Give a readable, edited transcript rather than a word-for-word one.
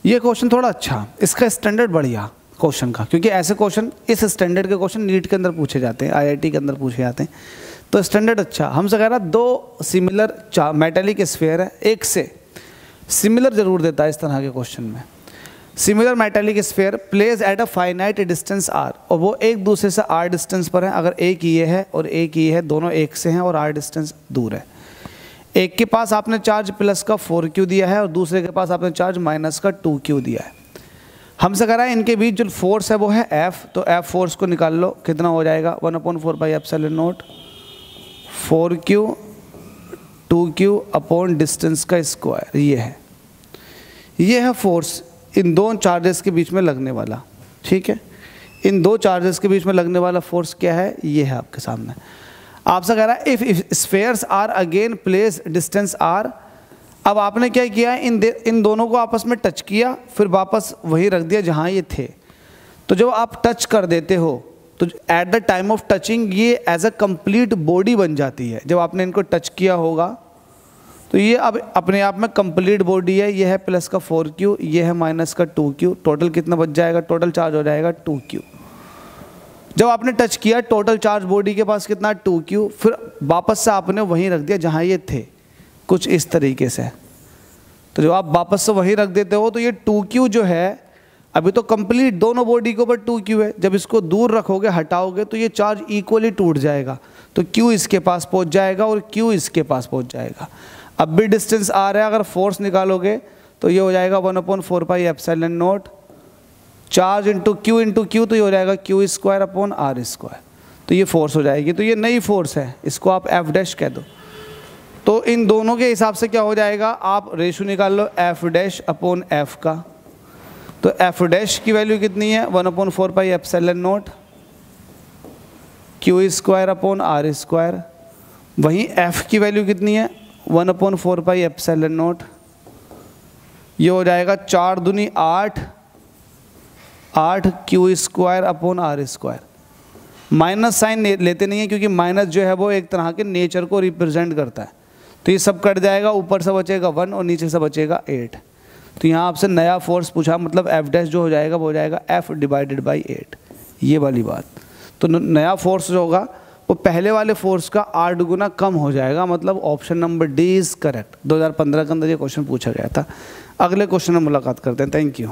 ये क्वेश्चन थोड़ा अच्छा, इसका स्टैंडर्ड बढ़िया क्वेश्चन का, क्योंकि ऐसे क्वेश्चन इस स्टैंडर्ड के क्वेश्चन नीट के अंदर पूछे जाते हैं, आईआईटी के अंदर पूछे जाते हैं, तो स्टैंडर्ड अच्छा। हमसे कह रहा 2 सिमिलर मेटेलिक स्फीयर है, एक से सिमिलर जरूर देता है इस तरह के क्वेश्चन में। Similar metallic sphere place at a finite distance r, और वो एक दूसरे से आर डिस्टेंस पर है। अगर एक ये है और एक ये है, दोनों एक से हैं और आर डिस्टेंस दूर है। एक के पास आपने चार्ज प्लस का 4q दिया है और दूसरे के पास आपने चार्ज माइनस का 2q दिया है। हमसे कह रहा है इनके बीच जो फोर्स है वो है F, तो F फोर्स को निकाल लो, कितना हो जाएगा 1/4πε0 4q 2q अपॉन डिस्टेंस का स्क्वायर। ये है फोर्स इन दो चार्जेस के बीच में लगने वाला, ठीक है। इन दो चार्जेस के बीच में लगने वाला फोर्स क्या है, ये है आपके सामने। आपसे कह रहा है if spheres are again place distance r। अब आपने क्या किया, इन दोनों को आपस में टच किया, फिर वापस वही रख दिया जहाँ ये थे। तो जब आप टच कर देते हो तो at the time of touching ये एज अ कंप्लीट बॉडी बन जाती है। जब आपने इनको टच किया होगा तो ये अब अपने आप में कंप्लीट बॉडी है। ये है प्लस का 4q, ये है माइनस का 2q, टोटल कितना बच जाएगा, टोटल चार्ज हो जाएगा 2q। जब आपने टच किया टोटल चार्ज बॉडी के पास कितना 2q, फिर वापस से आपने वहीं रख दिया जहाँ ये थे, कुछ इस तरीके से। तो जब आप वापस से वहीं रख देते हो तो ये 2q जो है अभी तो कंप्लीट दोनों बॉडी के ऊपर 2q है, जब इसको दूर रखोगे हटाओगे तो ये चार्ज इक्वली टूट जाएगा। तो q इसके पास पहुंच जाएगा और q इसके पास पहुंच जाएगा। अब भी डिस्टेंस आ रहा है, अगर फोर्स निकालोगे तो ये हो जाएगा 1/4πε0 चार्ज इंटू q, तो ये हो जाएगा q²/r²। तो ये फोर्स हो जाएगी। तो ये नई फोर्स है, इसको आप F' कह दो। तो इन दोनों के हिसाब से क्या हो जाएगा, आप रेशो निकाल लो F'/F का। तो F' की वैल्यू कितनी है 1/4πε0 q²/r²। वहीं F की वैल्यू कितनी है 1/4πε0, ये हो जाएगा 4 दूनी 8 q²/r²। माइनस साइन लेते नहीं है क्योंकि माइनस जो है वो एक तरह के नेचर को रिप्रेजेंट करता है। तो ये सब कट जाएगा, ऊपर से बचेगा 1 और नीचे से बचेगा 8। तो यहाँ आपसे नया फोर्स पूछा, मतलब F' जो हो जाएगा वो हो जाएगा F/8, ये वाली बात। तो नया फोर्स जो होगा वो पहले वाले फोर्स का 8 गुना कम हो जाएगा, मतलब option number D is correct. 2015 के अंदर ये क्वेश्चन पूछा गया था। अगले क्वेश्चन में मुलाकात करते हैं। Thank you.